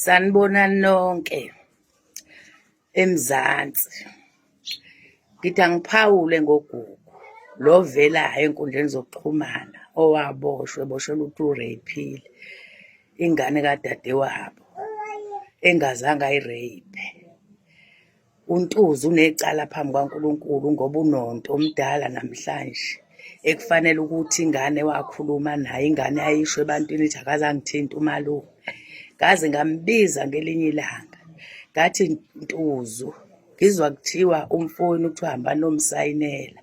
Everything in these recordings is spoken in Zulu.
Sanibonani nonke eMzansi. Ngithi angiphawule ngoGugu lo velayo enkundleni zokuxhumana boshelwa ukuthi ureyphile ingane kadadewabo engazange ayireyiphe. uNtuzu unecala phambi kwaNkulunkulu ngoba unonto omdala namhlanje ekufanele ukuthi ingane wakhuluma naye, ingane ayisho ebantwini ithi akazangithinta umalume. Ngaze ngambiza ngelinye ilanga ngathi, Ntuzu, ngizwa kuthiwa umfowenu kuthiwa hamba nomsayinela,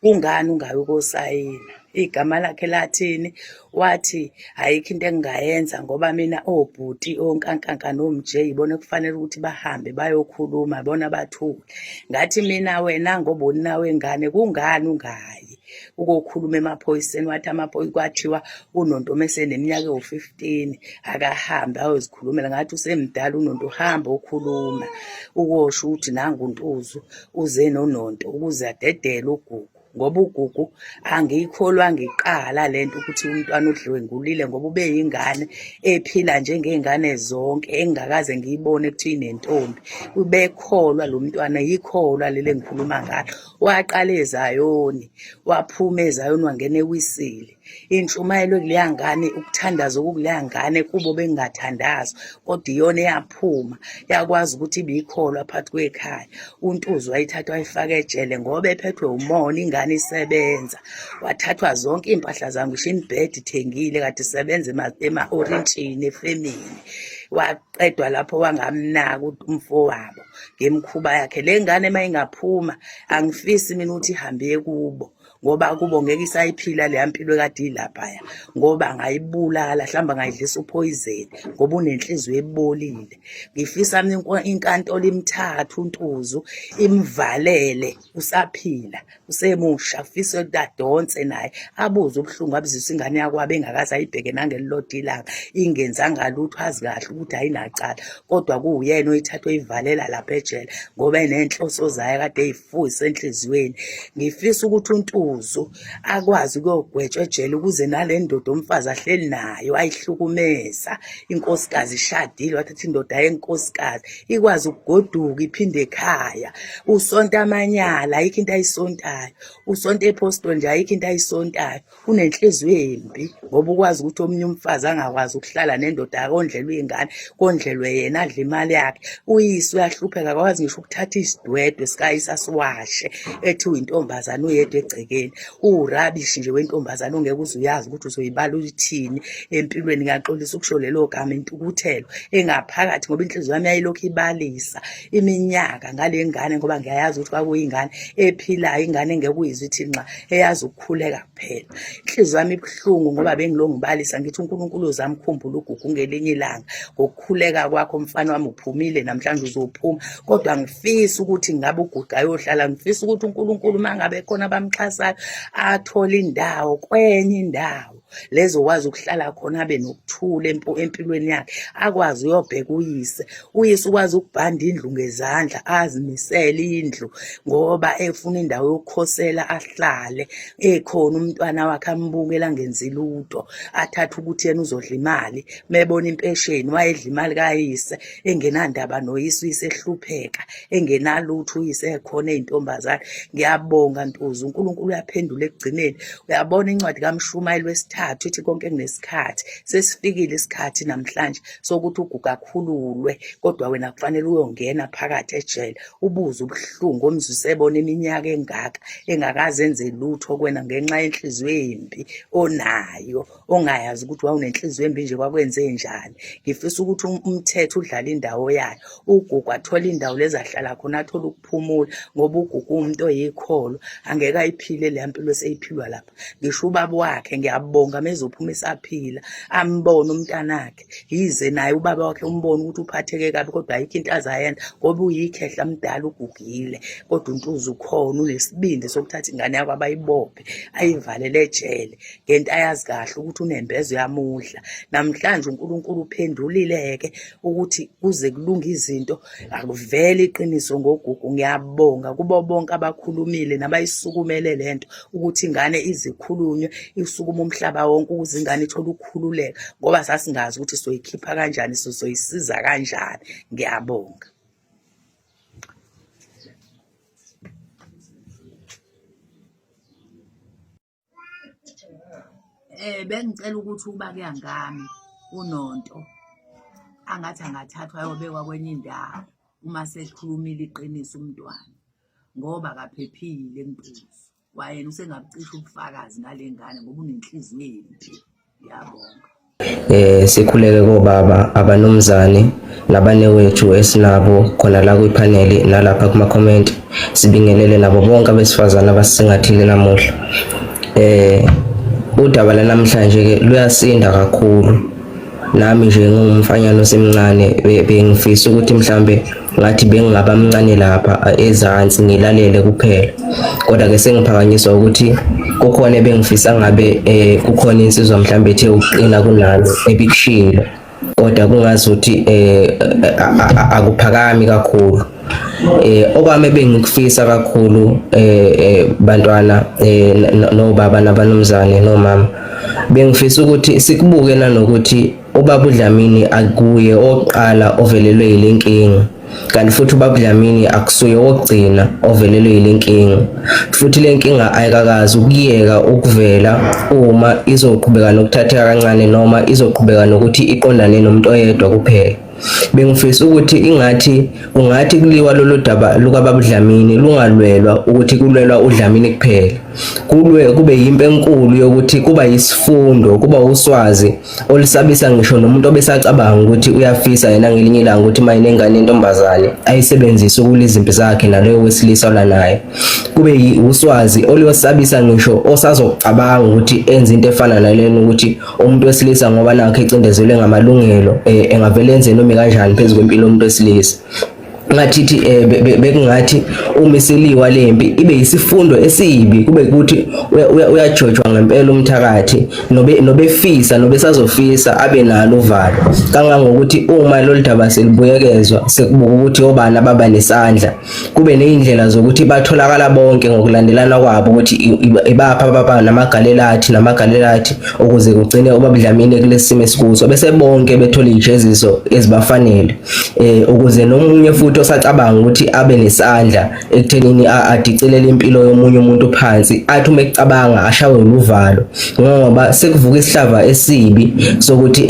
kungani ungayi ukosayina? Igama lakhe lathini? Wathi ayikho into engingayenza ngoba mina obhuti onkankanka nomjeyi ibona kufanele ukuthi bahambe bayokhuluma bona bathule. Ngathi mina wena ngoba uninawe ngane, kungani ungayi ukokhuluma emaphoyiseni? Wathi amaphoyisa kwathiwa unonto meseneminyaka ewu-15 akahambe ayozikhulumela. Ngathi usemdala unonto, uhamba okhuluma ukosho ukuthi nangu uNtuzu uze nononto ukuze adedele uGugu, ngoba uGugu angiyikholwanga iqala lento ukuthi umntwana udlwengulile ngoba ube yingane ephila njengey'ngane zonke engingakaze ngiyibone kuthiwa inentombi. Ubekholwa lo mntwana, yikholwa leli engikhuluma ngalo. Waqala eZayoni, waphuma eZayoni wangena eWisile. Intshumayelo kuleya ngane, ukuthandaza okukuleya ngane kubo bengingathandazwa, kodwa iyona eyaphuma yakwazi ukuthi ibiyikholwa phakathi kwekhaya. uNtuzu wayithatha wayifaka ejele ngoba ephethwe umona, ingane isebenza. Wathathwa zonke iy'mpahla zami, ngisho imibhedi ithengile, kade isebenza ema-orintshini efemini. Waqedwa lapho wangamnaka umfowabo ngemikhuba yakhe. Le ngane uma ingaphuma angifisi mina ukuthi ihambe kubo, ngoba kubo ngeke isayiphila leya mpilo ekade ilaphaya, ngoba angayibulala, mhlawumbe angayidlisa uphoyizeni ngoba unenhliziyo ebolile. Ngifisa mina inkantolo imthathe uNtuzu imvalele, usaphila usemusha, ufise ukuthi adonse naye abuze ubuhlungu abuzisa ingane yakwabo engakaze ayibheke nangelilodwa ilanga, ingenzanga lutho, azi kahle ukuthi ayinacala, kodwa kuwuyena oyithatha oyivalela lapha ejele ngoba enenhloso zayo kade ey'fuyise enhliziyweni. Ngifisa ukuthi uNtuzu akwazi ukuyogwetshwa ejele ukuze nale ndoda umfazi ahleli nayo ayihlukumeza. Inkosikazi ishadile, wathatha indoda yenkosikazi, ikwazi ukugoduka iphinde ekhaya. Usonta amanyala, ayikho into ayisontayo. Usonta epostoli nje, ayikho into ayisontayo. Unenhliziyo embi ngoba ukwazi ukuthi omunye umfazi angakwazi ukuhlala nendoda akondlelwe iy'ngane, kondlelwe yena, adle imali yakhe. Uyise uyahlupheka, akwazi ngisho ukuthatha isidwedwe sikayise siwashe ethi uyintombazane uyedwa egcekeni. Urabishi nje wentombazane ongeke uze uyazi ukuthi uzoyibala uthini empilweni. Ngiyaxolisa ukusho lelo gama, intukuthelo engaphakathi, ngoba inhliziyo yami yayilokhu ibalisa iminyaka ngale ngane, ngoba ngiyayazi ukuthi kwakuyingane ephilayo, ingane engeke uyizwe ithi nxa, eyazi ukukhuleka kuphela. Inhliziyo yami ibuhlungu ngoba bengilo ngibalisa ngithi uNkulunkulu uzamkhumbula uGugu ngelinye ilanga. Ngokukhuleka kwakho mfana wami uphumile, namhlanje uzophuma, kodwa angifisi ukuthi ngabe uGugu ayohlala. Ngifisa ukuthi uNkulunkulu uma ngabe khona abamxhasayo athole indawo kwenye indawo lezokwazi ukuhlala khona, abe nokuthula empilweni yakhe, akwazi uyobheka uyise. Uyise ukwazi ukubhanda indlu ngezandla, azimisele indlu ngoba efuna indawo yokukhosela ahlale ekhona umntwana wakhe ambukela angenzi lutho, athathe ukuthi yena uzodla imali. Mebona impesheni wayedla imali kayise, engenandaba noyise, uyise ehlupheka, engenalutho, uyise ekhona ey'ntombazane. Ngiyabonga Ntuzu, uNkulunkulu uyaphendula ekugcineni. Uyabona incwadi kaMshumayeli wesithathu ithi konke kunesikhathi. Sesifikile isikhathi namhlanje sokuthi uGugu akhululwe, kodwa wena kufanele uyongena phakathi ejele ubuze ubuhlungu omzwise ebona iminyaka engaka engakaze enze lutho kwena ngenxa yenhliziyo embi onayo, ongayazi ukuthi wawunenhliziyo embi nje kwakwenze njani. Ngifisa ukuthi umthetho udlale indawo yayo, uGugu athole indawo lezi ahlala khona, athole ukuphumula, ngoba uGugu umuntu oyikholo, angeke ayiphile leya mpilo eseyiphilwa lapha. Ngisho ubaba wakhe ngiyabonga mezophuma esaphila, ambone umntanakhe, yize naye ubaba wakhe umbone ukuthi uphatheke kabi, kodwa ayikho into azayenza ngoba uyikhehla mdala, ugugile. Kodwa uNtuzu khona unesibindi sokuthatha ingane yakho abayibophe ayivalele ejele ngento ayazi kahle ukuthi unembezo yamudla. Namhlanje uNkulunkulu uphendulile-ke ukuthi kuze kulunge izinto, akuvele iqiniso ngoGugu. Ngiyabonga kubo bonke abakhulumile nabayisukumele lento ukuthi ingane izikhulunywe, isukuma umhlaba umhlaba wonke ukuze ingane ithole ukukhululeka, ngoba sasingazi ukuthi soyikhipha kanjani, soyisiza kanjani. Ngiyabonga. Bengicela ukuthi ukuba kuyangami uNonto angathi angathathwa ayobekwa kwenye indawo uma sekhulumile iqiniso umntwana, ngoba akaphephile Nkosi. Wayena usengabucisha ubufakazi ngale ngane ngoba unenhliziyo embi. Ngiyabonga. Sikhuleke kobaba abanomzane nabanewethu esinabo khona la kwiphaneli nalapha kuma comment, sibingelele nabo bonke abesifazana abasisingathile namuhla. Udaba lanamhlanje ke luyasinda kakhulu. Nami nje ngumfanyana osemncane bengifisa ukuthi mhlambe ngathi bengingaba mncane lapha ezansi ngilalele kuphela, kodwa ke sengiphakanyiswa ukuthi kukhona bengifisa ngabe kukhona insizwa mhlambe ethe uqina kunalo ebikushilo, kodwa kungazi ukuthi akuphakami kakhulu. Okwami bengikufisa kakhulu bantwana nobaba nabanumzane nomama, bengifisa ukuthi sikubuke nanokuthi ubaba uDlamini akuye oqala ovelelwe yilenkinga, kanti futhi ubaba uDlamini akusuye ogcina ovelelwe yilenkinga, futhi lenkinga ayikakazi ukuyeka ukuvela uma izoqhubeka nokuthatheka kancane noma izoqhubeka nokuthi iqondane nomuntu oyedwa kuphela. Bengifisa ukuthi ungathi kuliwa lolu daba lukaBaba uDlamini lungalwelwa ukuthi kulwelwa uDlamini kuphela, kube yimpe enkulu yokuthi kuba yisifundo, kuba uswazi olisabisa ngisho nomuntu obesacabanga ukuthi uyafisa yena ngelinye ilanga ukuthi mayinengane intombazane ayisebenzise ukulizimpi zakhe naloyo wesilisa olanaye, kube uswazi oliyosabisa ngisho osazocabanga ukuthi enze into efana nalena, ukuthi umuntu wesilisa ngoba nakho ecindezelwe ngamalungelo engavele enze noma kanjani phezu kwempilo yomuntu wesilisa. Ngathi bekungathi uma iseliwa lempi ibe yisifundo esibi, kube ukuthi uyajojwa ngempela umthakathi nobefisa nobesazofisa abe nalo uvalo, kangangokuthi uma lolu daba selibuyekezwa sekubuka ukuthi obani ababa nesandla, kube nezindlela zokuthi batholakala bonke ngokulandelana kwabo ukuthi ibapha ababa namagalelathi ukuze kugcine ubaba uDlamini kulesimo esikuso, bese bonke bethola ijeziso ezibafanele, ukuze nomunye futhi osacabanga ukuthi abe nesandla ekuthenini adicilele impilo yomunye umuntu phansi athi uma ecabanga ashawe uvalo, ngoba sekuvuka isihlava esibi sokuthi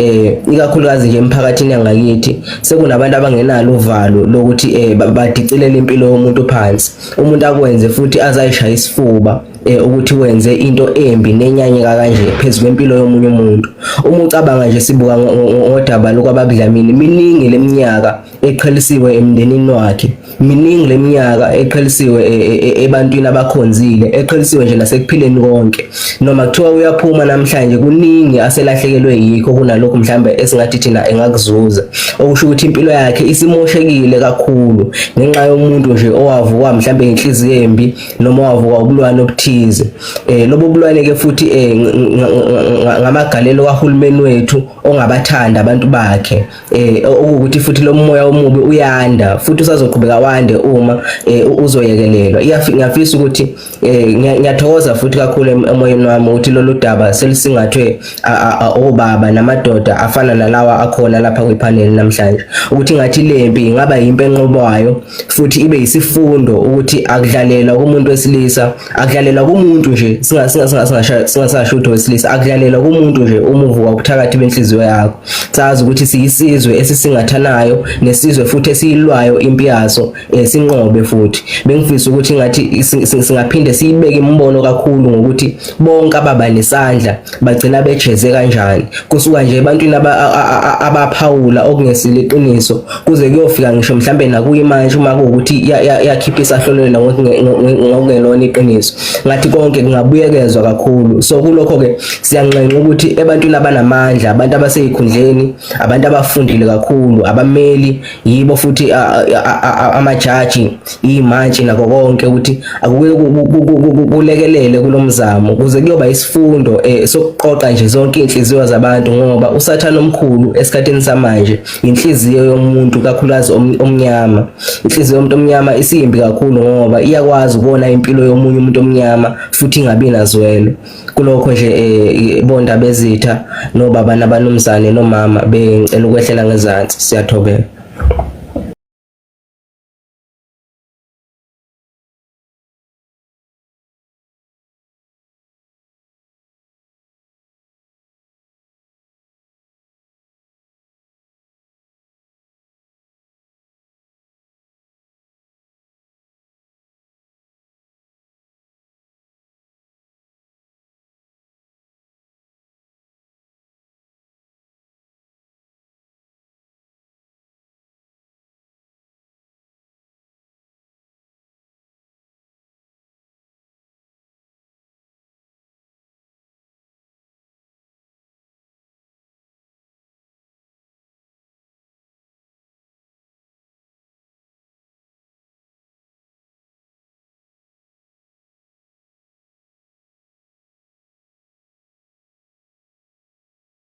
ikakhulukazi nje emphakathini yangakithi sekunabantu abangenalo uvalo lokuthi badicilele impilo yomuntu phansi, umuntu akwenze futhi azayishaya isifuba ukuthi wenze into embi nenyanyeka kanje phezu kwempilo yomunye umuntu. Uma ucabanga nje sibuka ngodaba lokwababa uDlamini, miningi leminyaka eqhelisiwe emndenini wakhe, miningi leminyaka eqhelisiwe ebantwini abakhonzile, eqhelisiwe nje nasekuphileni konke. Noma kuthiwa uyaphuma namhlanje kuningi aselahlekelwe yikho kunalokho mhlambe esingathi thina engakuzuza, okusho ukuthi impilo yakhe isimoshekile kakhulu ngenxa yomuntu nje owavuka mhlambe inhliziyo embi noma owavuka ubulwane obuthize. Lobo bulwane ke futhi ngamagalelo kahulumeni wethu ongabathanda abantu bakhe, ukuthi futhi lo moya omubi uyanda futhi usazoqhubeka wande uma uzoyekelelwa. Ngiyafisa ukuthi ngiyathokoza futhi kakhulu emoyeni wami ukuthi lolu daba selisingathwe obaba namadoda afana nalawa akhona lapha kwiphaneli namhlanje, ukuthi ngathi lempi ingaba yimpe enqobwayo futhi ibe yisifundo ukuthi akudlalelwa kumuntu wesilisa, akudlalelwa kumuntu nje singasasho ukuthi wesilisa, akudlalelwa kumuntu nje umuvuka ukuthakathi benhliziyo yakho. Sazi ukuthi siyisizwe esisingathanayo nesizwe futhi esiyilwayo impi yaso, sinqobe futhi. Bengifisa ukuthi ngathi singaphinde siyibeke imbono kakhulu ngokuthi bonke ababa nesandla bagcina bejeze kanjani, kusuka nje ebantwini abaphawula okungesile iqiniso kuze kuyofika ngisho mhlambe nakuyimanje uma kuwukuthi yakhipha isahlolelo ngokungelona iqiniso. Ngathi konke kungabuyekezwa kakhulu. So kulokho ke siyanxenxa ukuthi ebantwini abanamandla, abantu abaseyikhundleni, abantu abafundile kakhulu, abameli yibo futhi amajaji, imantshi nako konke, ukuthi akuke kulekelele kulomzamo kuze kuyoba isifundo sokuqoqa nje zonke inhliziyo zabantu, ngoba usathana omkhulu esikhatheni samanje inhliziyo yomuntu kakhulukazi omnyama. Inhliziyo yomuntu omnyama isiyimbi kakhulu ngoba iyakwazi ukubona impilo yomunye umuntu omnyama futhi ingabi nazwelo. Kulokho nje bonda bezitha nobaba nabanumzane nomama bengicela ukwehlela ngezansi. Siyathobela.